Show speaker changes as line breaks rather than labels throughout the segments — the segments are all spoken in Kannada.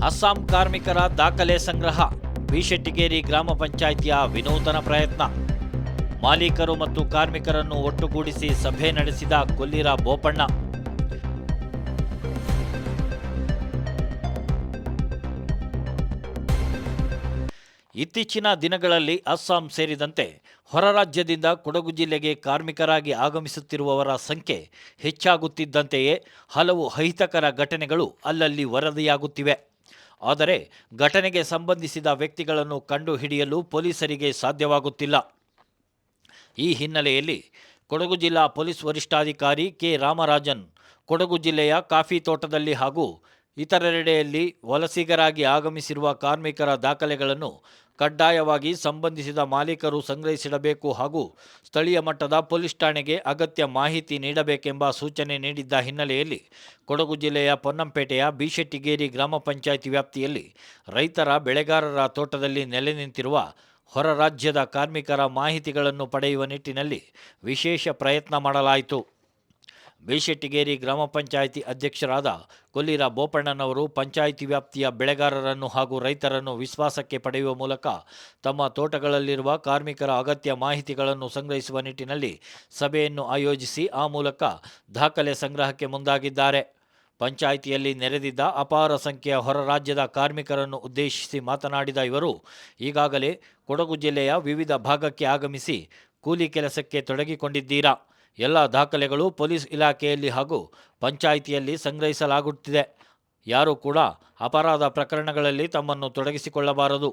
ಅಸ್ಸಾಂ ಕಾರ್ಮಿಕರ ದಾಖಲೆ ಸಂಗ್ರಹ. ಬಿಶೆಟ್ಟಿಗೇರಿ ಗ್ರಾಮ ಪಂಚಾಯಿತಿಯ ವಿನೂತನ ಪ್ರಯತ್ನ. ಮಾಲೀಕರು ಮತ್ತು ಕಾರ್ಮಿಕರನ್ನು ಒಟ್ಟುಗೂಡಿಸಿ ಸಭೆ ನಡೆಸಿದ ಕೊಲ್ಲಿರ ಬೋಪಣ್ಣ. ಇತ್ತೀಚಿನ ದಿನಗಳಲ್ಲಿ ಅಸ್ಸಾಂ ಸೇರಿದಂತೆ ಹೊರ ರಾಜ್ಯದಿಂದ ಕೊಡಗು ಜಿಲ್ಲೆಗೆ ಕಾರ್ಮಿಕರಾಗಿ ಆಗಮಿಸುತ್ತಿರುವವರ ಸಂಖ್ಯೆ ಹೆಚ್ಚಾಗುತ್ತಿದ್ದಂತೆಯೇ ಹಲವು ಅಹಿತಕರ ಘಟನೆಗಳು ಅಲ್ಲಲ್ಲಿ ವರದಿಯಾಗುತ್ತಿವೆ. ಆದರೆ ಘಟನೆಗೆ ಸಂಬಂಧಿಸಿದ ವ್ಯಕ್ತಿಗಳನ್ನು ಕಂಡುಹಿಡಿಯಲು ಪೊಲೀಸರಿಗೆ ಸಾಧ್ಯವಾಗುತ್ತಿಲ್ಲ. ಈ ಹಿನ್ನೆಲೆಯಲ್ಲಿ ಕೊಡಗು ಜಿಲ್ಲಾ ಪೊಲೀಸ್ ವರಿಷ್ಠಾಧಿಕಾರಿ ಕೆ ರಾಮರಾಜನ್ ಕೊಡಗು ಜಿಲ್ಲೆಯ ಕಾಫಿ ತೋಟದಲ್ಲಿ ಹಾಗೂ ಇತರೆಡೆಯಲ್ಲಿ ವಲಸಿಗರಾಗಿ ಆಗಮಿಸಿರುವ ಕಾರ್ಮಿಕರ ದಾಖಲೆಗಳನ್ನು ಕಡ್ಡಾಯವಾಗಿ ಸಂಬಂಧಿಸಿದ ಮಾಲೀಕರು ಸಂಗ್ರಹಿಸಿಡಬೇಕು ಹಾಗೂ ಸ್ಥಳೀಯ ಮಟ್ಟದ ಪೊಲೀಸ್ ಠಾಣೆಗೆ ಅಗತ್ಯ ಮಾಹಿತಿ ನೀಡಬೇಕೆಂಬ ಸೂಚನೆ ನೀಡಿದ್ದ ಹಿನ್ನೆಲೆಯಲ್ಲಿ ಕೊಡಗು ಜಿಲ್ಲೆಯ ಪೊನ್ನಂಪೇಟೆಯ ಬಿಶೆಟ್ಟಿಗೇರಿ ಗ್ರಾಮ ಪಂಚಾಯಿತಿ ವ್ಯಾಪ್ತಿಯಲ್ಲಿ ರೈತರ ಬೆಳೆಗಾರರ ತೋಟದಲ್ಲಿ ನೆಲೆ ನಿಂತಿರುವ ಹೊರ ರಾಜ್ಯದ ಕಾರ್ಮಿಕರ ಮಾಹಿತಿಗಳನ್ನು ಪಡೆಯುವ ನಿಟ್ಟಿನಲ್ಲಿ ವಿಶೇಷ ಪ್ರಯತ್ನ ಮಾಡಲಾಯಿತು. ಬಿಶೆಟ್ಟಿಗೇರಿ ಗ್ರಾಮ ಪಂಚಾಯಿತಿ ಅಧ್ಯಕ್ಷರಾದ ಕೊಲ್ಲಿರ ಬೋಪಣ್ಣನವರು ಪಂಚಾಯಿತಿ ವ್ಯಾಪ್ತಿಯ ಬೆಳೆಗಾರರನ್ನು ಹಾಗೂ ರೈತರನ್ನು ವಿಶ್ವಾಸಕ್ಕೆ ಪಡೆಯುವ ಮೂಲಕ ತಮ್ಮ ತೋಟಗಳಲ್ಲಿರುವ ಕಾರ್ಮಿಕರ ಅಗತ್ಯ ಮಾಹಿತಿಗಳನ್ನು ಸಂಗ್ರಹಿಸುವ ನಿಟ್ಟಿನಲ್ಲಿ ಸಭೆಯನ್ನು ಆಯೋಜಿಸಿ ಆ ಮೂಲಕ ದಾಖಲೆ ಸಂಗ್ರಹಕ್ಕೆ ಮುಂದಾಗಿದ್ದಾರೆ. ಪಂಚಾಯಿತಿಯಲ್ಲಿ ನೆರೆದಿದ್ದ ಅಪಾರ ಸಂಖ್ಯೆಯ ಹೊರ ರಾಜ್ಯದ ಕಾರ್ಮಿಕರನ್ನು ಉದ್ದೇಶಿಸಿ ಮಾತನಾಡಿದ ಇವರು, ಈಗಾಗಲೇ ಕೊಡಗು ಜಿಲ್ಲೆಯ ವಿವಿಧ ಭಾಗಕ್ಕೆ ಆಗಮಿಸಿ ಕೂಲಿ ಕೆಲಸಕ್ಕೆ ತೊಡಗಿಕೊಂಡಿದ್ದೀರಾ. ಎಲ್ಲ ದಾಖಲೆಗಳು ಪೊಲೀಸ್ ಇಲಾಖೆಯಲ್ಲಿ ಹಾಗೂ ಪಂಚಾಯಿತಿಯಲ್ಲಿ ಸಂಗ್ರಹಿಸಲಾಗುತ್ತಿದೆ. ಯಾರೂ ಕೂಡ ಅಪರಾಧ ಪ್ರಕರಣಗಳಲ್ಲಿ ತಮ್ಮನ್ನು ತೊಡಗಿಸಿಕೊಳ್ಳಬಾರದು.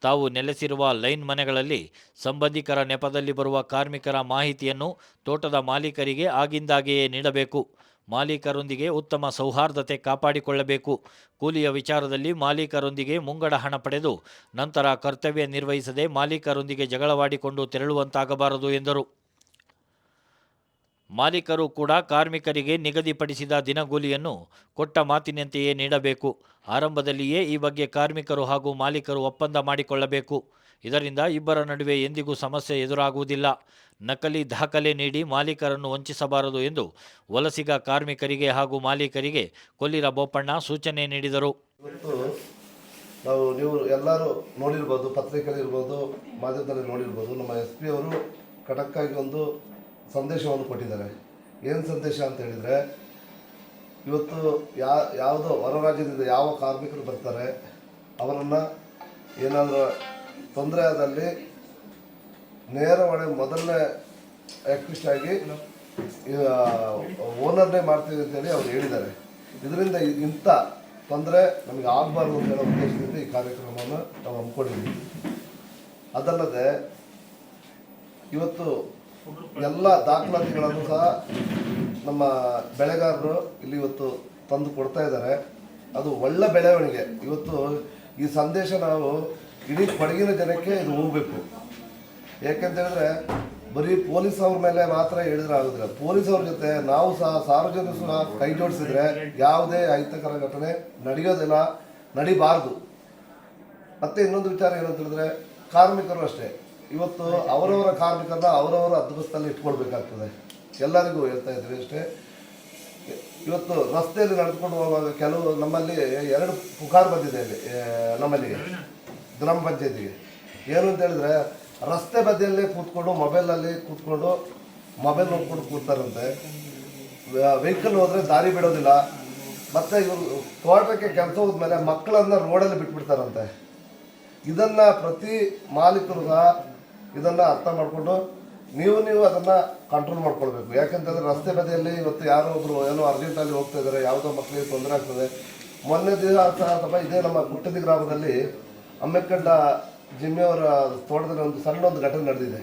ತಾವು ನೆಲೆಸಿರುವ ಲೈನ್ ಮನೆಗಳಲ್ಲಿ ಸಂಬಂಧಿಕರ ನೆಪದಲ್ಲಿ ಬರುವ ಕಾರ್ಮಿಕರ ಮಾಹಿತಿಯನ್ನು ತೋಟದ ಮಾಲೀಕರಿಗೆ ಆಗಿಂದಾಗೆಯೇ ನೀಡಬೇಕು. ಮಾಲೀಕರೊಂದಿಗೆ ಉತ್ತಮ ಸೌಹಾರ್ದತೆ ಕಾಪಾಡಿಕೊಳ್ಳಬೇಕು. ಕೂಲಿಯ ವಿಚಾರದಲ್ಲಿ ಮಾಲೀಕರೊಂದಿಗೆ ಮುಂಗಡ ಹಣ ಪಡೆದು ನಂತರ ಕರ್ತವ್ಯ ನಿರ್ವಹಿಸದೆ ಮಾಲೀಕರೊಂದಿಗೆ ಜಗಳವಾಡಿಕೊಂಡು ತೆರಳುವಂತಾಗಬಾರದು ಎಂದರು. ಮಾಲೀಕರು ಕೂಡ ಕಾರ್ಮಿಕರಿಗೆ ನಿಗದಿಪಡಿಸಿದ ದಿನಗೂಲಿಯನ್ನು ಕೊಟ್ಟ ಮಾತಿನಂತೆಯೇ ನೀಡಬೇಕು. ಆರಂಭದಲ್ಲಿಯೇ ಈ ಬಗ್ಗೆ ಕಾರ್ಮಿಕರು ಹಾಗೂ ಮಾಲೀಕರು ಒಪ್ಪಂದ ಮಾಡಿಕೊಳ್ಳಬೇಕು. ಇದರಿಂದ ಇಬ್ಬರ ನಡುವೆ ಎಂದಿಗೂ ಸಮಸ್ಯೆ ಎದುರಾಗುವುದಿಲ್ಲ. ನಕಲಿ ದಾಖಲೆ ನೀಡಿ ಮಾಲೀಕರನ್ನು ವಂಚಿಸಬಾರದು ಎಂದು ವಲಸಿಗ ಕಾರ್ಮಿಕರಿಗೆ ಹಾಗೂ ಮಾಲೀಕರಿಗೆ ಕೊಲ್ಲಿರ ಬೋಪಣ್ಣ ಸೂಚನೆ ನೀಡಿದರು.
ನೀವು ಎಲ್ಲರೂ ನೋಡಿರ್ಬೋದು, ಪತ್ರಿಕೆಯಲ್ಲಿ ಇರ್ಬೋದು, ಮಾಧ್ಯಮದಲ್ಲಿ ನೋಡಿರ್ಬೋದು. ನಮ್ಮ SP ಅವರು ಖಡಕ್ಕಾಗಿ ಒಂದು ಸಂದೇಶವನ್ನು ಕೊಟ್ಟಿದ್ದಾರೆ. ಏನು ಸಂದೇಶ ಅಂತ ಹೇಳಿದರೆ, ಇವತ್ತು ಯಾವುದೋ ಹೊರ ರಾಜ್ಯದಿಂದ ಯಾವ ಕಾರ್ಮಿಕರು ಬರ್ತಾರೆ ಅವರನ್ನು ಏನಾದರೂ ತೊಂದರೆ ಆದಲ್ಲಿ ನೇರವಾಗಿ ಮೊದಲನೇ ಆ್ಯಕ್ಟಿಸ್ಟ್ ಆಗಿ ಓನರ್ನೇ ಮಾಡ್ತೀವಿ ಅಂತೇಳಿ ಅವ್ರು ಹೇಳಿದ್ದಾರೆ. ಇದರಿಂದ ಇಂಥ ತೊಂದರೆ ನಮಗೆ ಆಗಬಾರ್ದು ಅಂತ ಹೇಳೋ ಉದ್ದೇಶದಿಂದ ಈ ಕಾರ್ಯಕ್ರಮವನ್ನು ನಾವು ಹಮ್ಮಿಕೊಂಡಿದ್ದೀವಿ. ಅದಲ್ಲದೆ ಇವತ್ತು ಎಲ್ಲ ದಾಖಲಾತಿಗಳನ್ನು ಸಹ ನಮ್ಮ ಬೆಳೆಗಾರರು ಇಲ್ಲಿ ಇವತ್ತು ತಂದು ಕೊಡ್ತಾ ಇದ್ದಾರೆ. ಅದು ಒಳ್ಳೆ ಬೆಳವಣಿಗೆ. ಇವತ್ತು ಈ ಸಂದೇಶ ನಾವು ಇಡೀ ಕೊಡಗಿನ ಜನಕ್ಕೆ ಇದು ಹೋಗಬೇಕು. ಯಾಕೆಂತೇಳಿದ್ರೆ ಬರೀ ಪೊಲೀಸ್ ಅವ್ರ ಮೇಲೆ ಮಾತ್ರ ಹೇಳಿದ್ರೆ ಆಗೋದಿಲ್ಲ. ಪೊಲೀಸ್ ಅವ್ರ ಜೊತೆ ನಾವು ಸಹ ಸಾರ್ವಜನಿಕರು ಸಹ ಕೈ ಜೋಡಿಸಿದ್ರೆ ಯಾವುದೇ ಅಹಿತಕರ ಘಟನೆ ನಡೆಯೋದಿಲ್ಲ, ನಡಿಬಾರ್ದು. ಮತ್ತು ಇನ್ನೊಂದು ವಿಚಾರ ಏನಂತ ಹೇಳಿದ್ರೆ, ಕಾರ್ಮಿಕರು ಅಷ್ಟೇ. ಇವತ್ತು ಅವರವರ ಕಾರ್ಮಿಕರನ್ನ ಅವರವರ ಹದ್ದುಬಸ್ತಲ್ಲಿ ಇಟ್ಕೊಳ್ಬೇಕಾಗ್ತದೆ. ಎಲ್ಲರಿಗೂ ಹೇಳ್ತಾ ಇದ್ದೀವಿ ಅಷ್ಟೇ. ಇವತ್ತು ರಸ್ತೆಯಲ್ಲಿ ನಡೆದುಕೊಂಡು ಹೋಗುವಾಗ ಕೆಲವು ನಮ್ಮಲ್ಲಿ 2 ಪುಕಾರ್ ಬಂದಿದೆ ಇಲ್ಲಿ ನಮ್ಮಲ್ಲಿ ಗ್ರಾಮ ಪಂಚಾಯತಿಗೆ. ಏನು ಅಂತ ಹೇಳಿದ್ರೆ, ರಸ್ತೆ ಬದಿಯಲ್ಲೇ ಕೂತ್ಕೊಂಡು ಮೊಬೈಲಲ್ಲಿ ಕೂತ್ಕೊಂಡು ಮೊಬೈಲ್ ನೋಡ್ಕೊಂಡು ಕೂರ್ತಾರಂತೆ. ವೆಹಿಕಲ್ ಹೋದರೆ ದಾರಿ ಬಿಡೋದಿಲ್ಲ. ಮತ್ತು ಇವರು ತೋಟಕ್ಕೆ ಕೆಲಸ ಹೋದ್ಮೇಲೆ ಮಕ್ಕಳನ್ನು ರೋಡಲ್ಲಿ ಬಿಟ್ಬಿಡ್ತಾರಂತೆ. ಇದನ್ನು ಪ್ರತಿ ಮಾಲೀಕರು ಸಹ ಇದನ್ನು ಅರ್ಥ ಮಾಡಿಕೊಂಡು ನೀವು ಅದನ್ನು ಕಂಟ್ರೋಲ್ ಮಾಡ್ಕೊಳ್ಬೇಕು. ಯಾಕೆಂತಂದರೆ ರಸ್ತೆ ಬದಿಯಲ್ಲಿ ಇವತ್ತು ಯಾರೋ ಒಬ್ಬರು ಏನೋ ಅರ್ಜೆಂಟಲ್ಲಿ ಹೋಗ್ತಾ ಇದ್ದಾರೆ, ಯಾವುದೋ ಮಕ್ಕಳಿಗೆ ತೊಂದರೆ ಆಗ್ತದೆ. ಮೊನ್ನೆ ದಿನ ಅಥವಾ ಇದೇ ನಮ್ಮ ಕುಟ್ಟದಿ ಗ್ರಾಮದಲ್ಲಿ ಅಮ್ಮೆಕ್ಕಂಡ ಜಿಮ್ಮಿಯವರ ತೋಟದಲ್ಲಿ ಒಂದು ಘಟನೆ ನಡೆದಿದೆ.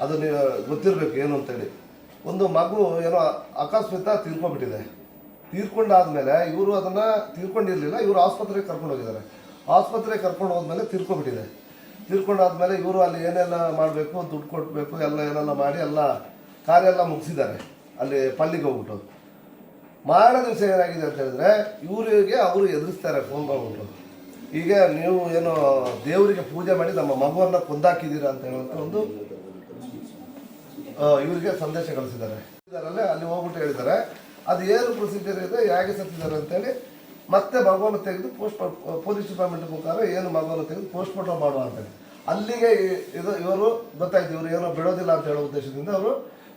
ಅದು ನೀವು ಗೊತ್ತಿರಬೇಕು ಏನು ಅಂತೇಳಿ. ಒಂದು ಮಗು ಏನೋ ಅಕಸ್ಮಾತ್ ತೀರ್ಕೊಂಡ್ಬಿಟ್ಟಿದೆ. ತೀರ್ಕೊಂಡಾದ್ಮೇಲೆ ಇವರು ಅದನ್ನು ತೀರ್ಕೊಂಡಿರಲಿಲ್ಲ, ಇವರು ಆಸ್ಪತ್ರೆಗೆ ಕರ್ಕೊಂಡು ಹೋಗಿದ್ದಾರೆ. ಆಸ್ಪತ್ರೆಗೆ ಕರ್ಕೊಂಡು ಹೋದ್ಮೇಲೆ ತೀರ್ಕೊಂಡ್ಬಿಟ್ಟಿದೆ. ತೀರ್ಕೊಂಡಾದ್ಮೇಲೆ ಇವರು ಅಲ್ಲಿ ಏನೆಲ್ಲ ಮಾಡಬೇಕು, ದುಡ್ಡು ಕೊಡಬೇಕು, ಏನೆಲ್ಲ ಮಾಡಿ ಎಲ್ಲ ಕಾರ್ಯ ಎಲ್ಲ ಮುಗಿಸಿದ್ದಾರೆ. ಅಲ್ಲಿ ಪಳ್ಳಿಗೆ ಹೋಗ್ಬಿಟ್ಟು ಮಾರನೇ ದಿವಸ ಏನಾಗಿದೆ ಅಂತ ಹೇಳಿದ್ರೆ, ಇವರಿಗೆ ಅವರು ಎದುರಿಸ್ತಾರೆ ಫೋನ್ ಮಾಡ್ಬಿಟ್ಟು, ಈಗ ನೀವು ಏನು ದೇವರಿಗೆ ಪೂಜೆ ಮಾಡಿ ನಮ್ಮ ಮಗುವನ್ನು ಕೊಂದಾಕಿದ್ದೀರಾ ಅಂತ ಹೇಳುವಂಥ ಒಂದು ಇವರಿಗೆ ಸಂದೇಶ ಕಳಿಸಿದ್ದಾರೆ. ಅಲ್ಲಿ ಹೋಗ್ಬಿಟ್ಟು ಹೇಳಿದ್ದಾರೆ ಅದು ಏನು ಪ್ರೊಸೀಜರ್ ಇದೆ, ಹೇಗೆ ಸತ್ತಿದ್ದಾರೆ ಅಂತೇಳಿ ಮತ್ತೆ ಮಗುವನ್ನು ತೆಗೆದು ಪೊಲೀಸ್ ಡಿಪಾರ್ಟ್ಮೆಂಟ್ ಮುಖಾಂತರ ಏನು ಮಗುವನ್ನು ತೆಗೆದು ಪೋಸ್ಟ್ ಮಾರ್ಟಮ್ ಮಾಡುವ ಅಂತೇಳಿ ಅಲ್ಲಿಗೆ ಇವರು ಗೊತ್ತಾಯ್ತು, ಇವರು ಏನೋ ಬಿಡೋದಿಲ್ಲ ಅಂತ ಹೇಳೋ ಉದ್ದೇಶದಿಂದ ಅವರು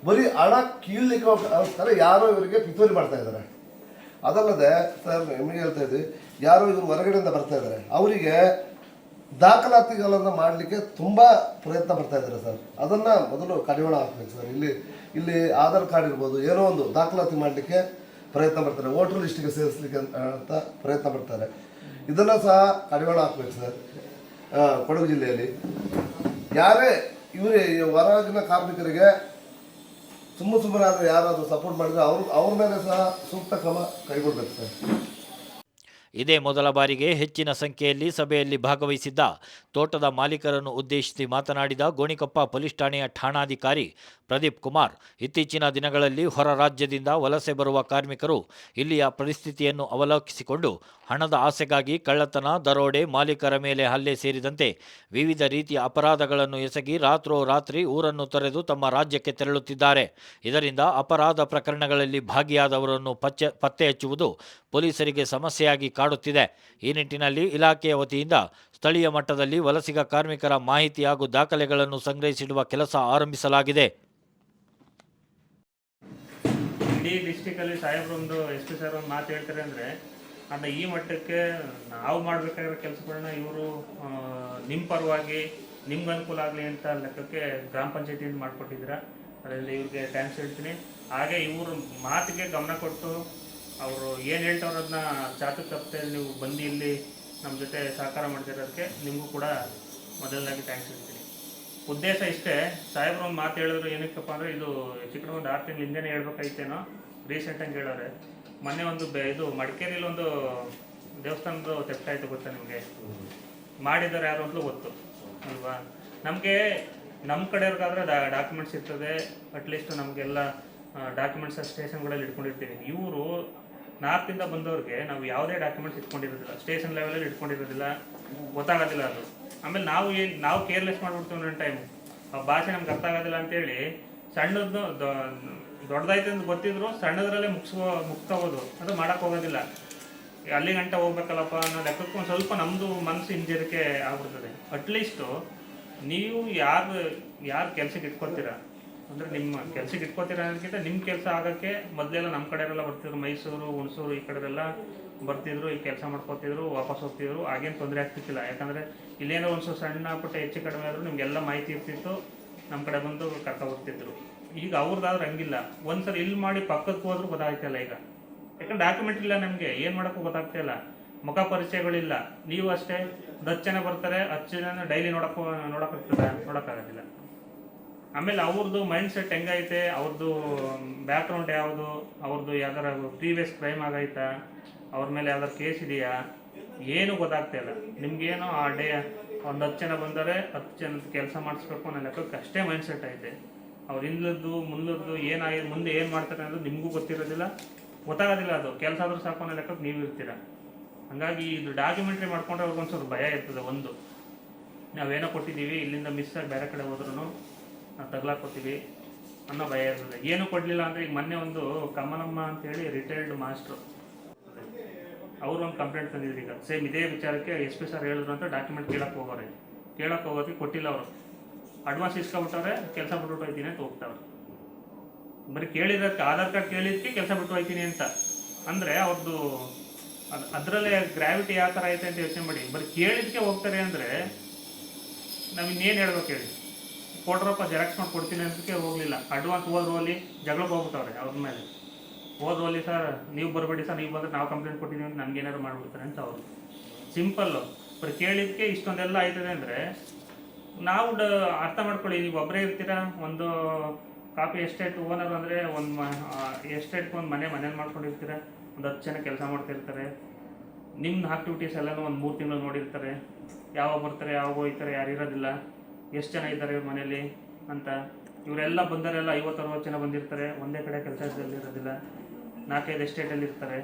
ಬರೀ ಹಣ ಕೀಳ್ಲಿಕ್ಕೋಸ್ಕರ ಯಾರೋ ಇವರಿಗೆ ಪಿತೂರಿ ಮಾಡ್ತಾ ಇದ್ದಾರೆ. ಅದಲ್ಲದೆ ಸರ್ ನಿಮಗೆ ಹೇಳ್ತಾ ಇದ್ವಿ, ಯಾರೋ ಇವರು ಹೊರಗಡೆಯಿಂದ ಬರ್ತಾ ಇದ್ದಾರೆ, ಅವರಿಗೆ ದಾಖಲಾತಿಗಳನ್ನು ಮಾಡಲಿಕ್ಕೆ ತುಂಬ ಪ್ರಯತ್ನ ಪಡ್ತಾ ಇದ್ದಾರೆ ಸರ್. ಅದನ್ನು ಮೊದಲು ಕಡಿವಾಣ ಹಾಕ್ಬೇಕು ಸರ್. ಇಲ್ಲಿ ಆಧಾರ್ ಕಾರ್ಡ್ ಇರ್ಬೋದು, ಏನೋ ಒಂದು ದಾಖಲಾತಿ ಮಾಡಲಿಕ್ಕೆ ಪ್ರಯತ್ನ ಪಡ್ತಾರೆ, ವೋಟರ್ ಲಿಸ್ಟಿಗೆ ಸೇರಿಸಲಿಕ್ಕೆ ಅಂತ ಪ್ರಯತ್ನ ಪಡ್ತಾರೆ. ಇದನ್ನು ಸಹ ಕಡಿವಾಣ ಹಾಕ್ಬೇಕು ಸರ್. ಕೊಡಗು ಜಿಲ್ಲೆಯಲ್ಲಿ ಯಾರೇ ಇವರೇ ಹೊರಗಿನ ಕಾರ್ಮಿಕರಿಗೆ ಸುಮ್ಮನೆ ಆದರೆ ಯಾರಾದರೂ ಸಪೋರ್ಟ್ ಮಾಡಿದರೆ ಅವ್ರ ಮೇಲೆ ಸಹ ಸೂಕ್ತ ಕ್ರಮ ಕೈಗೊಳ್ಬೇಕು ಸರ್.
ಇದೇ ಮೊದಲ ಬಾರಿಗೆ ಹೆಚ್ಚಿನ ಸಂಖ್ಯೆಯಲ್ಲಿ ಸಭೆಯಲ್ಲಿ ಭಾಗವಹಿಸಿದ್ದ ತೋಟದ ಮಾಲೀಕರನ್ನು ಉದ್ದೇಶಿಸಿ ಮಾತನಾಡಿದ ಗೋಣಿಕೊಪ್ಪ ಪೊಲೀಸ್ ಠಾಣೆಯ ಠಾಣಾಧಿಕಾರಿ ಪ್ರದೀಪ್ ಕುಮಾರ್, ಇತ್ತೀಚಿನ ದಿನಗಳಲ್ಲಿ ಹೊರ ರಾಜ್ಯದಿಂದ ವಲಸೆ ಬರುವ ಕಾರ್ಮಿಕರು ಇಲ್ಲಿಯ ಪರಿಸ್ಥಿತಿಯನ್ನು ಅವಲೋಕಿಸಿಕೊಂಡು ಹಣದ ಆಸೆಗಾಗಿ ಕಳ್ಳತನ, ದರೋಡೆ, ಮಾಲೀಕರ ಮೇಲೆ ಹಲ್ಲೆ ಸೇರಿದಂತೆ ವಿವಿಧ ರೀತಿಯ ಅಪರಾಧಗಳನ್ನು ಎಸಗಿ ರಾತ್ರೋರಾತ್ರಿ ಊರನ್ನು ತೊರೆದು ತಮ್ಮ ರಾಜ್ಯಕ್ಕೆ ತೆರಳುತ್ತಿದ್ದಾರೆ. ಇದರಿಂದ ಅಪರಾಧ ಪ್ರಕರಣಗಳಲ್ಲಿ ಭಾಗಿಯಾದವರನ್ನು ಪತ್ತೆ ಹಚ್ಚುವುದು ಪೊಲೀಸರಿಗೆ ಸಮಸ್ಯೆಯಾಗಿ ಕಾಡುತ್ತಿದೆ. ಈ ನಿಟ್ಟಿನಲ್ಲಿ ಇಲಾಖೆಯ ವತಿಯಿಂದ ಸ್ಥಳೀಯ ಮಟ್ಟದಲ್ಲಿ ವಲಸಿಗ ಕಾರ್ಮಿಕರ ಮಾಹಿತಿ ಹಾಗೂ ದಾಖಲೆಗಳನ್ನು ಸಂಗ್ರಹಿಸಿಡುವ ಕೆಲಸ ಆರಂಭಿಸಲಾಗಿದೆ.
ಇಡೀ ಡಿಸ್ಟಿಕಲ್ಲಿ ಸಾಹೇಬ್ರೊಂದು SP ಸರ್ ಒಂದು ಮಾತು ಹೇಳ್ತಾರೆ ಅಂದರೆ, ಅದನ್ನ ಈ ಮಟ್ಟಕ್ಕೆ ನಾವು ಮಾಡಬೇಕಾಗಿರೋ ಕೆಲಸಗಳನ್ನ ಇವರು ನಿಮ್ಮ ಪರವಾಗಿ ನಿಮ್ಗೆ ಅನುಕೂಲ ಆಗಲಿ ಅಂತ ಲೆಕ್ಕಕ್ಕೆ ಗ್ರಾಮ ಪಂಚಾಯತಿಯಿಂದ ಮಾಡಿಕೊಟ್ಟಿದ್ದೀರಾ. ಅದರಲ್ಲಿ ಇವ್ರಿಗೆ ಥ್ಯಾಂಕ್ಸ್ ಹೇಳ್ತೀನಿ. ಹಾಗೆ ಇವ್ರ ಮಾತಿಗೆ ಗಮನ ಕೊಟ್ಟು ಅವರು ಏನು ಹೇಳ್ತಾವ್ರು ಅದನ್ನ ಚಾತು ತಪ್ಪದೆ ನೀವು ಬಂದು ಇಲ್ಲಿ ನಮ್ಮ ಜೊತೆ ಸಹಕಾರ ಮಾಡ್ತಿರೋದಕ್ಕೆ ನಿಮಗೂ ಕೂಡ ಮೊದಲನಾಗಿ ಥ್ಯಾಂಕ್ಸ್ ಹೇಳ್ತೀನಿ. ಉದ್ದೇಶ ಇಷ್ಟೇ, ಸಾಹೇಬ್ರು ಒಂದು ಮಾತು ಹೇಳಿದ್ರು, ಏನಕ್ಕಪ್ಪ ಅಂದರೆ ಇದು ಚಿಕ್ಕ ಒಂದು 6 ತಿಂಗಳ ಹಿಂದೆನೇ ಹೇಳ್ಬೇಕಾಯ್ತೇನೋ, ರೀಸೆಂಟಾಗಿ ಹೇಳೋರೆ. ಮೊನ್ನೆ ಒಂದು ಇದು ಮಡಿಕೇರಿಯಲ್ಲಿ ಒಂದು ದೇವಸ್ಥಾನದ ತೆಪ್ಪ ಆಯಿತು, ಗೊತ್ತಾ ನಿಮಗೆ? ಮಾಡಿದ್ದಾರೆ ಯಾರು ಅಂತಲೂ ಗೊತ್ತು ಅಲ್ವಾ? ನಮಗೆ ನಮ್ಮ ಕಡೆಯವ್ರಿಗಾದ್ರೆ ಡಾಕ್ಯುಮೆಂಟ್ಸ್ ಇರ್ತದೆ, ಅಟ್ಲೀಸ್ಟ್ ನಮಗೆಲ್ಲ ಡಾಕ್ಯುಮೆಂಟ್ಸ್ ಸ್ಟೇಷನ್ಗಳಲ್ಲಿ ಇಟ್ಕೊಂಡಿರ್ತೀವಿ. ಇವರು ನಾರ್ತಿಂದ ಬಂದವ್ರಿಗೆ ನಾವು ಯಾವುದೇ ಡಾಕ್ಯುಮೆಂಟ್ಸ್ ಇಟ್ಕೊಂಡಿರೋದಿಲ್ಲ, ಸ್ಟೇಷನ್ ಲೆವೆಲಲ್ಲಿ ಇಟ್ಕೊಂಡಿರೋದಿಲ್ಲ, ಗೊತ್ತಾಗೋದಿಲ್ಲ ಅದು. ಆಮೇಲೆ ನಾವು ಕೇರ್ಲೆಸ್ ಮಾಡಿಬಿಡ್ತೀವಿ ಒಂದೊಂದು ಟೈಮ್, ಆ ಭಾಷೆ ನಮ್ಗೆ ಅರ್ಥ ಆಗೋದಿಲ್ಲ ಅಂತೇಳಿ ಸಣ್ಣದ್ದು ದೊಡ್ಡದಾಯ್ತು ಅಂತ ಗೊತ್ತಿದ್ರು ಸಣ್ಣದ್ರಲ್ಲೇ ಮುಗ್ಸ್ಕೋಬೋದು, ಅದು ಮಾಡೋಕ್ಕೆ ಹೋಗೋದಿಲ್ಲ. ಅಲ್ಲಿ ಗಂಟೆ ಹೋಗ್ಬೇಕಲ್ಲಪ್ಪ ಅನ್ನೋ ಲೆಕ್ಕಕ್ಕೆ ಒಂದು ಸ್ವಲ್ಪ ನಮ್ಮದು ಮನಸ್ಸು ಹಿಂಜರಿಕೆ ಆಗ್ಬಿಡ್ತದೆ. ಅಟ್ಲೀಸ್ಟು ನೀವು ಯಾರು ಕೆಲಸಕ್ಕೆ ಇಟ್ಕೊತೀರಾ ಅಂದರೆ, ನಿಮ್ಮ ಕೆಲಸಕ್ಕೆ ಇಟ್ಕೋತೀರಾ ಅನ್ನೋದಕ್ಕಿಂತ ನಿಮ್ಮ ಕೆಲಸ ಆಗೋಕ್ಕೆ ಮೊದಲೆಲ್ಲ ನಮ್ಮ ಕಡೆಯವರೆಲ್ಲ ಬರ್ತಿದ್ರು, ಮೈಸೂರು, ಹುಣಸೂರು ಈ ಕಡೆದೆಲ್ಲ ಬರ್ತಿದ್ರು, ಈ ಕೆಲಸ ಮಾಡ್ಕೊತಿದ್ರು, ವಾಪಸ್ ಹೋಗ್ತಿದ್ರು. ಆಗೇನು ತೊಂದರೆ ಆಗ್ತಿತ್ತಿಲ್ಲ. ಯಾಕಂದರೆ ಇಲ್ಲೇನೋ ಒಂದು ಸಣ್ಣ ಪುಟ್ಟ ಹೆಚ್ಚು ಕಡಿಮೆ ಆದರೂ ನಿಮಗೆಲ್ಲ ಮಾಹಿತಿ ಇರ್ತಿತ್ತು, ನಮ್ಮ ಕಡೆ ಬಂದು ಕರ್ಕೊ ಹೋಗ್ತಿದ್ರು. ಈಗ ಅವ್ರದ್ದಾದ್ರೆ ಹಂಗಿಲ್ಲ, ಒಂದ್ಸಲ ಇಲ್ಲಿ ಮಾಡಿ ಪಕ್ಕಕ್ಕೆ ಹೋದ್ರೂ ಗೊತ್ತಾಗ್ತಿಲ್ಲ ಈಗ. ಯಾಕಂದ್ರೆ ಡಾಕ್ಯುಮೆಂಟ್ ಇಲ್ಲ, ನಮಗೆ ಏನು ಮಾಡೋಕ್ಕೂ ಗೊತ್ತಾಗ್ತಿಲ್ಲ, ಮುಖ ಪರಿಚಯಗಳಿಲ್ಲ. ನೀವು ಅಷ್ಟೇ 10 ಜನ ಬರ್ತಾರೆ, 10 ಜನ ಡೈಲಿ ನೋಡೋಕ್ಕಾಗೋದಿಲ್ಲ. ಆಮೇಲೆ ಅವ್ರದ್ದು ಮೈಂಡ್ ಸೆಟ್ ಹೆಂಗೈತೆ, ಅವ್ರದ್ದು ಬ್ಯಾಕ್ಗ್ರೌಂಡ್ ಯಾವುದು, ಅವ್ರದ್ದು ಯಾವ್ದಾರ ಪ್ರೀವಿಯಸ್ ಕ್ರೈಮ್ ಆಗೈತಾ, ಅವ್ರ ಮೇಲೆ ಯಾವ್ದಾರು ಕೇಸ್ ಇದೆಯಾ, ಏನೂ ಗೊತ್ತಾಗ್ತಾಯಿಲ್ಲ. ನಿಮ್ಗೇನೋ ಆ ಡೇ ಒಂದು 10 ಜನ ಬಂದರೆ 10 ಜನದ ಕೆಲಸ ಮಾಡಿಸ್ಬೇಕು ಅನ್ನೋ ಲೆಕ್ಕಕ್ಕೆ ಅಷ್ಟೇ ಮೈಂಡ್ ಸೆಟ್ ಐತೆ. ಅವ್ರು ಮುಂದದ್ದು ಏನಾಗಿದೆ, ಮುಂದೆ ಏನು ಮಾಡ್ತಾರೆ ಅನ್ನೋದು ನಿಮಗೂ ಗೊತ್ತಿರೋದಿಲ್ಲ, ಗೊತ್ತಾಗೋದಿಲ್ಲ. ಅದು ಕೆಲಸ ಆದರೂ ಸಾಕು ಅನ್ನೋ ಲೆಕ್ಕಕ್ಕೆ ನೀವು ಇರ್ತೀರ. ಹಾಗಾಗಿ ಇದು ಡಾಕ್ಯುಮೆಂಟ್ರಿ ಮಾಡ್ಕೊಂಡ್ರೆ ಅವ್ರಿಗೊಂದು ಸ್ವಲ್ಪ ಭಯ ಇರ್ತದೆ. ಒಂದು ನಾವೇನೋ ಕೊಟ್ಟಿದ್ದೀವಿ, ಇಲ್ಲಿಂದ ಮಿಸ್ ಆಗಿ ಬೇರೆ ಕಡೆ ಹೋದ್ರೂ ನಾವು ತಗ್ಲಾಕೊತೀವಿ ಅನ್ನೋ ಭಯ ಇರ್ತದೆ. ಏನೂ ಕೊಡಲಿಲ್ಲ ಅಂದರೆ, ಈಗ ಮೊನ್ನೆ ಒಂದು ಕಮಲಮ್ಮ ಅಂತೇಳಿ ರಿಟೈರ್ಡ್ ಮಾಸ್ಟ್ರು, ಅವರು ಒಂದು ಕಂಪ್ಲೇಂಟ್ ತಂದಿದ್ರು. ಈಗ ಸೇಮ್ ಇದೇ ವಿಚಾರಕ್ಕೆ SP ಸರ್ ಹೇಳಿದ್ರು ಅಂತ ಡಾಕ್ಯುಮೆಂಟ್ ಕೇಳಕ್ಕೆ ಹೋಗೋದಕ್ಕೆ ಕೊಟ್ಟಿಲ್ಲ. ಅವರು ಅಡ್ವಾನ್ಸ್ ಇಸ್ಕೊಬಿಟ್ಟವ್ರೆ, ಕೆಲಸ ಬಿಟ್ಬಿಟ್ಟು ಹೋಯ್ತೀನಿ ಅಂತ ಹೋಗ್ತಾವ್ರೆ. ಬರೀ ಕೇಳಿರೋದಕ್ಕೆ ಆಧಾರ್ ಕಾರ್ಡ್ ಕೇಳಿದ್ದಕ್ಕೆ ಕೆಲಸ ಬಿಟ್ಟು ಹೋಯ್ತೀನಿ ಅಂತ ಅಂದರೆ ಅವ್ರದ್ದು ಅದರಲ್ಲೇ ಗ್ರಾವಿಟಿ ಯಾವ ಥರ ಐತೆ ಅಂತ ಯೋಚನೆ ಮಾಡಿ. ಬರೀ ಕೇಳಿದ್ದಕ್ಕೆ ಹೋಗ್ತಾರೆ ಅಂದರೆ ನಾವು ಇನ್ನೇನು ಹೇಳ್ಬೇಕು ಹೇಳಿ? ಕೊಡ್ರಪ್ಪ ಜೆರಾಕ್ಸ್ ಮಾಡಿ ಕೊಡ್ತೀನಿ ಅಂತಕ್ಕೆ ಹೋಗಲಿಲ್ಲ. ಅಡ್ವಾನ್ಸ್ ಹೋದ್ರು ಅಲ್ಲಿ ಜಗಳಕ್ಕೆ ಹೋಗ್ಬಿಟ್ಟವ್ರೆ ಅವ್ರ ಮೇಲೆ. ಹೋದ್ರು ಅಲ್ಲಿ ಸರ್ ನೀವು ಬರಬೇಡಿ ಸರ್, ನೀವು ಬಂದರೆ ನಾವು ಕಂಪ್ಲೇಂಟ್ ಕೊಟ್ಟಿದ್ದೀವಿ ಅಂತ ನಮಗೇನಾದ್ರು ಮಾಡಿಬಿಡ್ತಾರೆ ಅಂತ ಅವರು. ಸಿಂಪಲ್ಲು, ಬರೀ ಕೇಳಿದ್ದಕ್ಕೆ ಇಷ್ಟೊಂದೆಲ್ಲ ಆಯ್ತದೆ ಅಂದರೆ ನಾವು ಅರ್ಥ ಮಾಡ್ಕೊಳ್ಳಿ. ನೀವು ಒಬ್ಬರೇ ಇರ್ತೀರಾ, ಒಂದು ಕಾಪಿ ಎಸ್ಟೇಟ್ ಓನರ್ ಅಂದರೆ ಒಂದು ಎಸ್ಟೇಟ್ಗೆ ಒಂದು ಮನೇಲಿ ಮಾಡ್ಕೊಂಡಿರ್ತೀರ, ಒಂದು 10 ಜನ ಕೆಲಸ ಮಾಡ್ತಿರ್ತಾರೆ. ನಿಮ್ಮ ಆಕ್ಟಿವಿಟೀಸ್ ಎಲ್ಲನೂ ಒಂದು 3 ತಿಂಗಳು ನೋಡಿರ್ತಾರೆ, ಯಾವಾಗ ಬರ್ತಾರೆ, ಯಾವಾಗ ಹೋಗ್ತಾರೆ, ಯಾರು ಇರೋದಿಲ್ಲ, ಎಷ್ಟು ಜನ ಇದ್ದಾರೆ ಇವ್ರ ಮನೇಲಿ ಅಂತ. ಇವರೆಲ್ಲ ಬಂದರೆಲ್ಲ 50-60 ಜನ ಬಂದಿರ್ತಾರೆ, ಒಂದೇ ಕಡೆ ಕೆಲಸದಲ್ಲಿ ಇರೋದಿಲ್ಲ, 4-5 ಎಸ್ಟೇಟಲ್ಲಿ ಇರ್ತಾರೆ.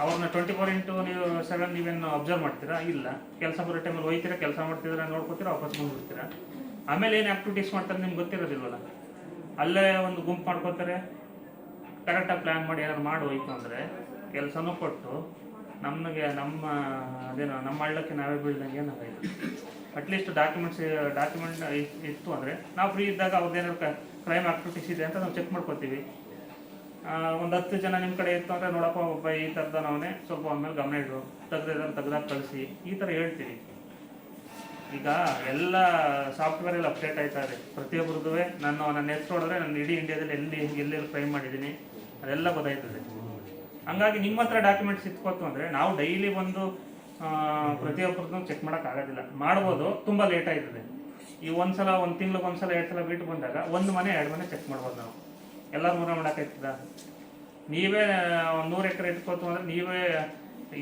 ಅವ್ರನ್ನ 24x7 ನೀವೇನು ಅಬ್ಸರ್ವ್ ಮಾಡ್ತೀರಾ? ಇಲ್ಲ. ಕೆಲಸ ಬರೋ ಟೈಮಲ್ಲಿ ಹೋಗ್ತೀರಾ, ಕೆಲಸ ಮಾಡ್ತಿದ್ರೆ ನೋಡ್ಕೊತೀರಾ, ವಾಪಸ್ ಬಂದುಬಿಡ್ತೀರಾ. ಆಮೇಲೆ ಏನು ಆ್ಯಕ್ಟಿವಿಟೀಸ್ ಮಾಡ್ತಾರೆ ನಿಮ್ಗೆ ಗೊತ್ತಿರೋದಿಲ್ವಲ್ಲ. ಅಲ್ಲೇ ಒಂದು ಗುಂಪು ಮಾಡ್ಕೊತಾರೆ, ಕರೆಕ್ಟಾಗಿ ಪ್ಲ್ಯಾನ್ ಮಾಡಿ ಏನಾದ್ರು ಮಾಡಿ ಹೋಯ್ತು ಅಂದರೆ ಕೆಲಸನೂ ಕೊಟ್ಟು ನಮಗೆ ನಮ್ಮ ಹಳ್ಳಕ್ಕೆ ನಾವೇ ಬೀಳ್ದಂಗೆ ನಾವಾಯಿತು. ಅಟ್ಲೀಸ್ಟ್ ಡಾಕ್ಯುಮೆಂಟ್ ಇತ್ತು ಅಂದರೆ ನಾವು ಫ್ರೀ ಇದ್ದಾಗ ಅವ್ರದ್ದೇನಾದ್ರು ಕ್ರೈಮ್ ಆಕ್ಟಿವಿಟೀಸ್ ಇದೆ ಅಂತ ನಾವು ಚೆಕ್ ಮಾಡ್ಕೊತೀವಿ. ಒಂದು 10 ಜನ ನಿಮ್ಮ ಕಡೆ ಇತ್ತು ಅಂದರೆ ನೋಡಪ್ಪ ಒಬ್ಬ ಈ ಥರದವನೇ, ಸ್ವಲ್ಪ ಆಮೇಲೆ ಗಮನ ಇಡು, ತೆಗ್ದಾಗ ಕಳಿಸಿ, ಈ ಥರ ಹೇಳ್ತೀವಿ. ಈಗ ಎಲ್ಲ ಸಾಫ್ಟ್ವೇರ್ ಎಲ್ಲ ಅಪ್ಡೇಟ್ ಆಯ್ತಾ ಇದೆ. ಪ್ರತಿಯೊಬ್ಬರದ್ದು ನನ್ನ ಹೆಸರು ನೋಡಿದ್ರೆ ನಾನು ಇಡೀ ಇಂಡಿಯಾದಲ್ಲಿ ಎಲ್ಲೆಲ್ಲಿ ಕ್ರೈಮ್ ಮಾಡಿದ್ದೀನಿ ಅದೆಲ್ಲ ಗೊತ್ತಾಯ್ತದೆ. ಹಂಗಾಗಿ ನಿಮ್ಮ ಹತ್ರ ಡಾಕ್ಯುಮೆಂಟ್ಸ್ ಇಟ್ಕೊತು ಅಂದರೆ ನಾವು ಡೈಲಿ ಬಂದು ಪ್ರತಿಯೊಬ್ಬರದ್ದು ಚೆಕ್ ಮಾಡೋಕ್ಕಾಗೋದಿಲ್ಲ. ಮಾಡ್ಬೋದು, ತುಂಬ ಲೇಟ್ ಆಯ್ತದೆ. ಈ ಒಂದು ತಿಂಗ್ಳಿಗೆ 1 ಸಲ 2 ಸಲ ಬಿಟ್ಟು ಬಂದಾಗ 1 ಮನೆ 2 ಮನೆ ಚೆಕ್ ಮಾಡ್ಬೋದು. ನಾವು ಎಲ್ಲರೂ ಮೂರ ಮಾಡೋಕ್ಕಾಯ್ತದ? ನೀವೇ 100 ಎಕರೆ ಇಟ್ಕೊತು ಅಂದರೆ ನೀವೇ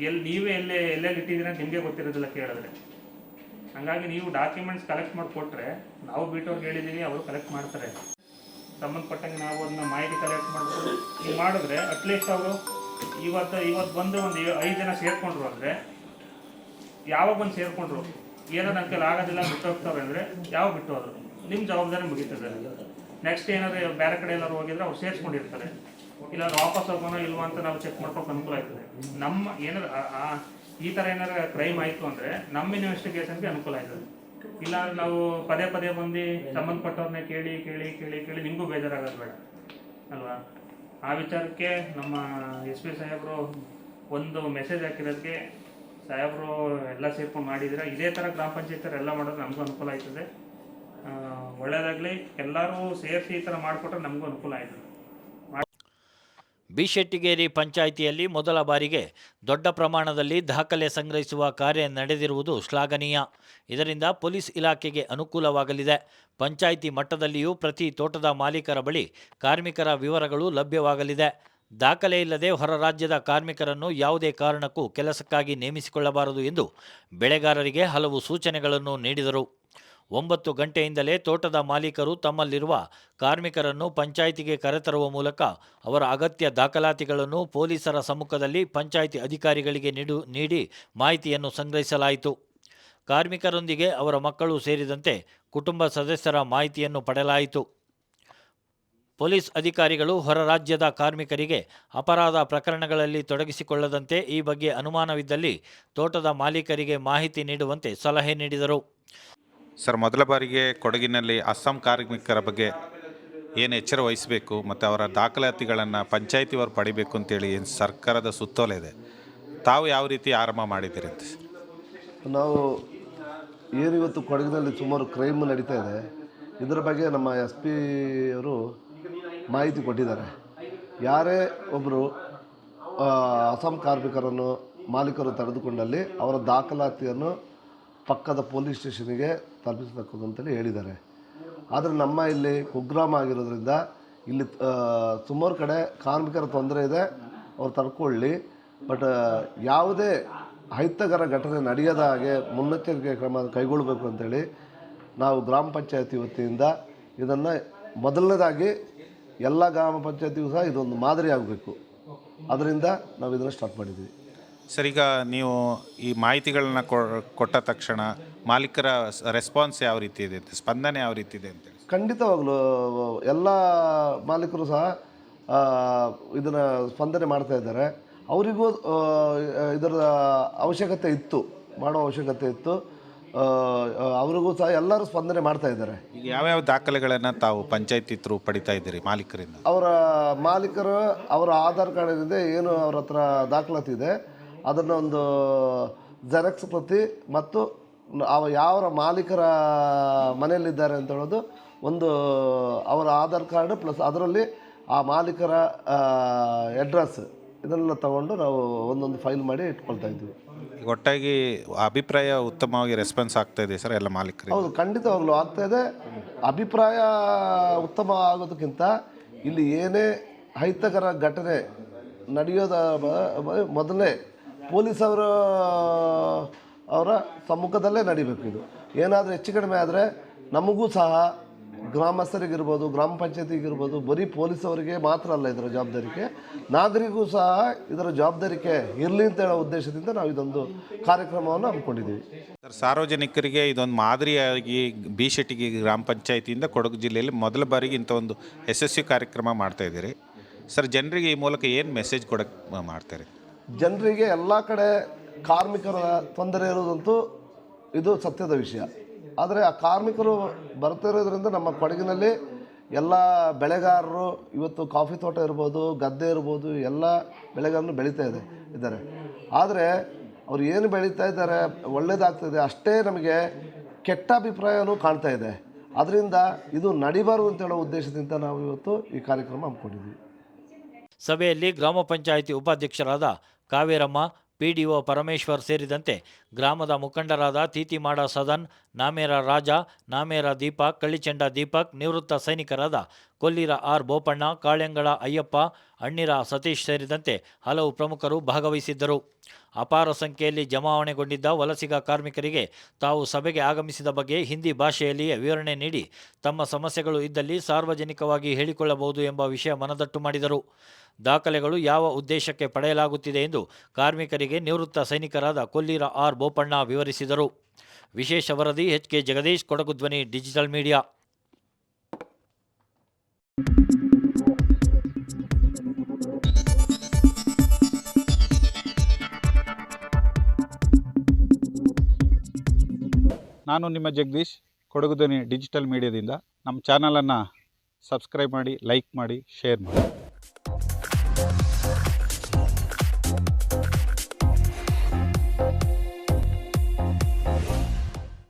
ಎಲ್ಲೆಲ್ಲಿ ಇಟ್ಟಿದ್ದೀರ ಅಂತ ನಿಮಗೆ ಗೊತ್ತಿರೋದಿಲ್ಲ ಕೇಳಿದ್ರೆ. ಹಂಗಾಗಿ ನೀವು ಡಾಕ್ಯುಮೆಂಟ್ಸ್ ಕಲೆಕ್ಟ್ ಮಾಡಿಕೊಟ್ರೆ ನಾವು ಬಿಟ್ಟವ್ರಿಗೆ ಹೇಳಿದ್ದೀವಿ, ಅವರು ಕಲೆಕ್ಟ್ ಮಾಡ್ತಾರೆ. ಸಂಬಂಧಪಟ್ಟಂಗೆ ನಾವು ಅದನ್ನ ಮಾಹಿತಿ ಕಲೆಕ್ಟ್ ಮಾಡ್ಕೊಂಡು ಈಗ ಮಾಡಿದ್ರೆ ಅಟ್ಲೀಸ್ಟ್ ಅವರು ಇವತ್ತು ಬಂದು ಒಂದು 5 ಜನ ಸೇರಿಕೊಂಡ್ರು ಅಂದರೆ ಯಾವಾಗ ಬಂದು ಸೇರಿಕೊಂಡ್ರು ಏನೋ ನನ್ನ ಕೈಲಿ ಆಗೋದಿಲ್ಲ ಬಿಟ್ಟು ಹೋಗ್ತವೆ ಅಂದರೆ ಯಾವ ಬಿಟ್ಟು ಹೋದ್ರು ನಿಮ್ಮ ಜವಾಬ್ದಾರಿ ಮುಗೀತದೆ. ನೆಕ್ಸ್ಟ್ ಏನಾದ್ರು ಬೇರೆ ಕಡೆ ಎಲ್ಲರೂ ಹೋಗಿದ್ರೆ ಅವ್ರು ಸೇರಿಸ್ಕೊಂಡಿರ್ತಾರೆ. ಇಲ್ಲ ವಾಪಸ್ ಹೋಗೋಣ ಇಲ್ವಾ ಅಂತ ನಾವು ಚೆಕ್ ಮಾಡ್ಕೊಳಕ್ಕೆ ಅನುಕೂಲ ಆಗ್ತದೆ. ನಮ್ಮ ಏನಾದ್ರು ಈ ಥರ ಏನಾರು ಕ್ರೈಮ್ ಆಯಿತು ಅಂದರೆ ನಮ್ಮ ಇನ್ವೆಸ್ಟಿಗೇಷನ್ಗೆ ಅನುಕೂಲ ಆಗ್ತದೆ. ಇಲ್ಲ ನಾವು ಪದೇ ಬಂದು ಸಂಬಂಧಪಟ್ಟವ್ರನ್ನೇ ಕೇಳಿ ನಿಮಗೂ ಬೇಜಾರಾಗೋದು ಬೇಡ ಅಲ್ವಾ? ಆ ವಿಚಾರಕ್ಕೆ ನಮ್ಮ SP ಸಾಹೇಬರು ಒಂದು ಮೆಸೇಜ್ ಹಾಕಿರೋದಕ್ಕೆ ಸಾಹೇಬರು ಎಲ್ಲ ಸೇರ್ಕೊಂಡು ಮಾಡಿದ್ರೆ ಇದೇ ಥರ ಗ್ರಾಮ ಪಂಚಾಯತ್ ಎಲ್ಲ ಮಾಡೋದು ನಮಗೂ ಅನುಕೂಲ ಆಯ್ತದೆ. ಒಳ್ಳೆಯದಾಗಲಿ. ಎಲ್ಲರೂ ಸೇರಿಸಿ ಈ ಥರ ಮಾಡಿಕೊಟ್ರೆ ನಮಗೂ ಅನುಕೂಲ ಆಯ್ತದೆ.
ಬಿ ಶೆಟ್ಟಿಗೇರಿ ಪಂಚಾಯಿತಿಯಲ್ಲಿ ಮೊದಲ ಬಾರಿಗೆ ದೊಡ್ಡ ಪ್ರಮಾಣದಲ್ಲಿ ದಾಖಲೆ ಸಂಗ್ರಹಿಸುವ ಕಾರ್ಯ ನಡೆದಿರುವುದು ಶ್ಲಾಘನೀಯ. ಇದರಿಂದ ಪೊಲೀಸ್ ಇಲಾಖೆಗೆ ಅನುಕೂಲವಾಗಲಿದೆ. ಪಂಚಾಯಿತಿ ಮಟ್ಟದಲ್ಲಿಯೂ ಪ್ರತಿ ತೋಟದ ಮಾಲೀಕರ ಬಳಿ ಕಾರ್ಮಿಕರ ವಿವರಗಳು ಲಭ್ಯವಾಗಲಿದೆ. ದಾಖಲೆ ಇಲ್ಲದೆ ಹೊರ ರಾಜ್ಯದ ಕಾರ್ಮಿಕರನ್ನು ಯಾವುದೇ ಕಾರಣಕ್ಕೂ ಕೆಲಸಕ್ಕಾಗಿ ನೇಮಿಸಿಕೊಳ್ಳಬಾರದು ಎಂದು ಬೆಳೆಗಾರರಿಗೆ ಹಲವು ಸೂಚನೆಗಳನ್ನು ನೀಡಿದರು. 9 ಗಂಟೆಯಿಂದಲೇ ತೋಟದ ಮಾಲೀಕರು ತಮ್ಮಲ್ಲಿರುವ ಕಾರ್ಮಿಕರನ್ನು ಪಂಚಾಯಿತಿಗೆ ಕರೆತರುವ ಮೂಲಕ ಅವರ ಅಗತ್ಯ ದಾಖಲಾತಿಗಳನ್ನು ಪೊಲೀಸರ ಸಮ್ಮುಖದಲ್ಲಿ ಪಂಚಾಯಿತಿ ಅಧಿಕಾರಿಗಳಿಗೆ ನೀಡಿ ಮಾಹಿತಿಯನ್ನು ಸಂಗ್ರಹಿಸಲಾಯಿತು. ಕಾರ್ಮಿಕರೊಂದಿಗೆ ಅವರ ಮಕ್ಕಳು ಸೇರಿದಂತೆ ಕುಟುಂಬ ಸದಸ್ಯರ ಮಾಹಿತಿಯನ್ನು ಪಡೆಯಲಾಯಿತು. ಪೊಲೀಸ್ ಅಧಿಕಾರಿಗಳು ಹೊರ ರಾಜ್ಯದ ಕಾರ್ಮಿಕರಿಗೆ ಅಪರಾಧ ಪ್ರಕರಣಗಳಲ್ಲಿ ತೊಡಗಿಸಿಕೊಳ್ಳದಂತೆ ಈ ಬಗ್ಗೆ ಅನುಮಾನವಿದ್ದಲ್ಲಿ ತೋಟದ ಮಾಲೀಕರಿಗೆ ಮಾಹಿತಿ ನೀಡುವಂತೆ ಸಲಹೆ ನೀಡಿದರು.
ಸರ್, ಮೊದಲ ಬಾರಿಗೆ ಕೊಡಗಿನಲ್ಲಿ ಅಸ್ಸಾಂ ಕಾರ್ಮಿಕರ ಬಗ್ಗೆ ಏನು ಎಚ್ಚರ ವಹಿಸಬೇಕು ಮತ್ತು ಅವರ ದಾಖಲಾತಿಗಳನ್ನು ಪಂಚಾಯಿತಿಯವರು ಪಡಿಬೇಕು ಅಂತೇಳಿ ಏನು ಸರ್ಕಾರದ ಸುತ್ತೋಲೆ ಇದೆ, ತಾವು ಯಾವ ರೀತಿ ಆರಂಭ ಮಾಡಿದ್ದೀರಿ ಅಂತ?
ನಾವು ಇವತ್ತು ಕೊಡಗಿನಲ್ಲಿ ಸುಮಾರು ಕ್ರೈಮ್ ನಡೀತಾ ಇದೆ. ಇದರ ಬಗ್ಗೆ ನಮ್ಮ SP ಅವರು ಮಾಹಿತಿ ಕೊಟ್ಟಿದ್ದಾರೆ. ಯಾರೇ ಒಬ್ಬರು ಅಸ್ಸಾಂ ಕಾರ್ಮಿಕರನ್ನು ಮಾಲೀಕರು ತೆಗೆದುಕೊಂಡಲ್ಲಿ ಅವರ ದಾಖಲಾತಿಯನ್ನು ಪಕ್ಕದ ಪೊಲೀಸ್ ಸ್ಟೇಷನ್ಗೆ ತಲುಪಿಸಬೇಕು ಅಂತೇಳಿ ಹೇಳಿದ್ದಾರೆ. ಆದರೆ ನಮ್ಮ ಇಲ್ಲಿ ಕುಗ್ರಾಮ ಆಗಿರೋದ್ರಿಂದ ಇಲ್ಲಿ ಸುಮಾರು ಕಡೆ ಕಾರ್ಮಿಕರ ತೊಂದರೆ ಇದೆ, ಅವ್ರು ತಡ್ಕೊಳ್ಳಿ. ಬಟ್ ಯಾವುದೇ ಅಹಿತಕರ ಘಟನೆ ನಡೆಯದ ಹಾಗೆ ಮುನ್ನೆಚ್ಚರಿಕೆ ಕ್ರಮ ಕೈಗೊಳ್ಳಬೇಕು ಅಂತೇಳಿ ನಾವು ಗ್ರಾಮ ಪಂಚಾಯತಿ ವತಿಯಿಂದ ಇದನ್ನು ಮೊದಲನೇದಾಗಿ ಎಲ್ಲ ಗ್ರಾಮ ಪಂಚಾಯತಿಗೂ ಸಹ ಇದೊಂದು ಮಾದರಿ ಆಗಬೇಕು. ಅದರಿಂದ ನಾವು ಇದನ್ನು ಸ್ಟಾರ್ಟ್ ಮಾಡಿದ್ದೀವಿ.
ಸರ್, ಈಗ ನೀವು ಈ ಮಾಹಿತಿಗಳನ್ನ ಕೊಟ್ಟ ತಕ್ಷಣ ಮಾಲೀಕರ ರೆಸ್ಪಾನ್ಸ್ ಯಾವ ರೀತಿ ಇದೆ, ಸ್ಪಂದನೆ ಯಾವ ರೀತಿ ಇದೆ ಅಂತೇಳಿ?
ಖಂಡಿತವಾಗಲೂ ಎಲ್ಲ ಮಾಲೀಕರು ಸಹ ಇದನ್ನು ಸ್ಪಂದನೆ ಮಾಡ್ತಾ ಇದ್ದಾರೆ. ಅವರಿಗೂ ಇದರ ಅವಶ್ಯಕತೆ ಇತ್ತು, ಮಾಡೋ ಅವಶ್ಯಕತೆ ಇತ್ತು. ಅವರಿಗೂ ಸಹ ಎಲ್ಲರೂ ಸ್ಪಂದನೆ ಮಾಡ್ತಾ ಇದ್ದಾರೆ.
ಈಗ ಯಾವ್ಯಾವ ದಾಖಲೆಗಳನ್ನು ತಾವು ಪಂಚಾಯತಿ ಥ್ರೂ ಪಡಿತಾ ಇದ್ದೀರಿ ಮಾಲೀಕರಿಂದ?
ಮಾಲೀಕರು ಅವರ ಆಧಾರ್ ಕಾರ್ಡಿನಿಂದ ಏನು ಅವ್ರ ಹತ್ರ ದಾಖಲಾತಿ ಇದೆ ಅದನ್ನು ಒಂದು ಜೆರಾಕ್ಸ್ ಪ್ರತಿ ಮತ್ತು ಯಾವ ಮಾಲೀಕರ ಮನೆಯಲ್ಲಿದ್ದಾರೆ ಅಂತ ಹೇಳೋದು ಒಂದು ಅವರ ಆಧಾರ್ ಕಾರ್ಡ್ ಪ್ಲಸ್ ಅದರಲ್ಲಿ ಆ ಮಾಲೀಕರ ಅಡ್ರೆಸ್ ಇದನ್ನೆಲ್ಲ ತಗೊಂಡು ನಾವು ಒಂದೊಂದು ಫೈಲ್ ಮಾಡಿ ಇಟ್ಕೊಳ್ತಾ ಇದ್ದೀವಿ.
ಒಟ್ಟಾಗಿ ಅಭಿಪ್ರಾಯ ಉತ್ತಮವಾಗಿ ರೆಸ್ಪಾನ್ಸ್ ಆಗ್ತಾ ಇದೆ ಸರ್ ಎಲ್ಲ ಮಾಲೀಕರಿಗೆ?
ಹೌದು, ಖಂಡಿತವಾಗ್ಲೂ ಆಗ್ತಾ ಇದೆ. ಅಭಿಪ್ರಾಯ ಉತ್ತಮ ಆಗೋದಕ್ಕಿಂತ ಇಲ್ಲಿ ಏನೇ ಅಹಿತಕರ ಘಟನೆ ನಡೆಯೋದ ಮೊದಲೇ ಪೊಲೀಸವರ ಸಮ್ಮುಖದಲ್ಲೇ ನಡಿಬೇಕು. ಇದು ಏನಾದರೂ ಹೆಚ್ಚು ಕಡಿಮೆ ಆದರೆ ನಮಗೂ ಸಹ ಗ್ರಾಮಸ್ಥರಿಗಿರ್ಬೋದು, ಗ್ರಾಮ ಪಂಚಾಯತಿಗಿರ್ಬೋದು, ಬರೀ ಪೊಲೀಸವರಿಗೆ ಮಾತ್ರ ಅಲ್ಲ ಇದರ ಜವಾಬ್ದಾರಿಕೆ, ನಾಗರಿಕರಿಗೂ ಸಹ ಇದರ ಜವಾಬ್ದಾರಿಕೆ ಇರಲಿ ಅಂತ ಹೇಳೋ ಉದ್ದೇಶದಿಂದ ನಾವು ಇದೊಂದು ಕಾರ್ಯಕ್ರಮವನ್ನು ಹಮ್ಮಿಕೊಂಡಿದ್ದೀವಿ.
ಸರ್, ಸಾರ್ವಜನಿಕರಿಗೆ ಇದೊಂದು ಮಾದರಿಯಾಗಿ ಬಿ ಶೆಟ್ಟಿಗೇರಿ ಗ್ರಾಮ ಪಂಚಾಯತಿಯಿಂದ ಕೊಡಗು ಜಿಲ್ಲೆಯಲ್ಲಿ ಮೊದಲ ಬಾರಿಗೆ ಇಂಥ ಒಂದು ಯಶಸ್ವಿ ಕಾರ್ಯಕ್ರಮ ಮಾಡ್ತಾಯಿದ್ದೀರಿ. ಸರ್, ಜನರಿಗೆ ಈ ಮೂಲಕ ಏನು ಮೆಸೇಜ್ ಕೊಡೋಕ್ಕೆ ಮಾಡ್ತಾರೆ?
ಜನರಿಗೆ ಎಲ್ಲ ಕಡೆ ಕಾರ್ಮಿಕರ ತೊಂದರೆ ಇರೋದಂತೂ ಇದು ಸತ್ಯದ ವಿಷಯ. ಆದರೆ ಆ ಕಾರ್ಮಿಕರು ಬರ್ತಿರೋದ್ರಿಂದ ನಮ್ಮ ಕೊಡಗಿನಲ್ಲಿ ಎಲ್ಲ ಬೆಳೆಗಾರರು ಇವತ್ತು ಕಾಫಿ ತೋಟ ಇರ್ಬೋದು, ಗದ್ದೆ ಇರ್ಬೋದು, ಎಲ್ಲ ಬೆಳೆಗಳನ್ನು ಬೆಳೀತಾ ಇದ್ದಾರೆ. ಆದರೆ ಅವ್ರು ಏನು ಬೆಳೀತಾ ಇದ್ದಾರೆ ಒಳ್ಳೆಯದಾಗ್ತಿದೆ, ಅಷ್ಟೇ ನಮಗೆ ಕೆಟ್ಟ ಅಭಿಪ್ರಾಯನೂ ಕಾಣ್ತಾ ಇದೆ. ಅದರಿಂದ ಇದು ನಡಿಬಾರದು ಅಂತ ಹೇಳೋ ಉದ್ದೇಶದಿಂದ ನಾವು ಇವತ್ತು ಈ ಕಾರ್ಯಕ್ರಮ ಹಮ್ಮಿಕೊಂಡಿದ್ವಿ.
ಸಭೆಯಲ್ಲಿ ಗ್ರಾಮ ಪಂಚಾಯಿತಿ ಉಪಾಧ್ಯಕ್ಷರಾದ ಕಾವೇರಮ್ಮ, ಪಿಡಿಒ ಪರಮೇಶ್ವರ್ ಸೇರಿದಂತೆ ಗ್ರಾಮದ ಮುಖಂಡರಾದ ತೀತಿಮಾಡ ಸದನ್, ನಾಮೇರ ರಾಜ, ನಾಮೇರ ದೀಪಕ್, ಕಳ್ಳಿಚೆಂಡ ದೀಪಕ್, ನಿವೃತ್ತ ಸೈನಿಕರಾದ ಕೊಲ್ಲಿರ ಆರ್ ಬೋಪಣ್ಣ, ಕಾಳೆಂಗಳ ಅಯ್ಯಪ್ಪ, ಅಣ್ಣಿರ ಸತೀಶ್ ಸೇರಿದಂತೆ ಹಲವು ಪ್ರಮುಖರು ಭಾಗವಹಿಸಿದ್ದರು. ಅಪಾರ ಸಂಖ್ಯೆಯಲ್ಲಿ ಜಮಾವಣೆಗೊಂಡಿದ್ದ ವಲಸಿಗ ಕಾರ್ಮಿಕರಿಗೆ ತಾವು ಸಭೆಗೆ ಆಗಮಿಸಿದ ಬಗ್ಗೆ ಹಿಂದಿ ಭಾಷೆಯಲ್ಲಿಯೇ ವಿವರಣೆ ನೀಡಿ ತಮ್ಮ ಸಮಸ್ಯೆಗಳು ಇದ್ದಲ್ಲಿ ಸಾರ್ವಜನಿಕವಾಗಿ ಹೇಳಿಕೊಳ್ಳಬಹುದು ಎಂಬ ವಿಷಯ ಮನದಟ್ಟು ಮಾಡಿದರು. ದಾಖಲೆಗಳು ಯಾವ ಉದ್ದೇಶಕ್ಕೆ ಪಡೆಯಲಾಗುತ್ತಿದೆ ಎಂದು ಕಾರ್ಮಿಕರಿಗೆ ನಿವೃತ್ತ ಸೈನಿಕರಾದ ಕೊಲ್ಲಿರ ಆರ್ ಬೋಪಣ್ಣ ವಿವರಿಸಿದರು. ವಿಶೇಷ ವರದಿ HK ಜಗದೀಶ್, ಕೊಡಗು ಧ್ವನಿ ಡಿಜಿಟಲ್ ಮೀಡಿಯಾ.
ನಾನು ನಿಮ್ಮ ಜಗದೀಶ್, ಕೊಡಗು ಧ್ವನಿ ಡಿಜಿಟಲ್ ಮೀಡಿಯಾದಿಂದ. ನಮ್ಮ ಚಾನಲನ್ನು ಸಬ್ಸ್ಕ್ರೈಬ್ ಮಾಡಿ, ಲೈಕ್ ಮಾಡಿ, ಶೇರ್ ಮಾಡಿ.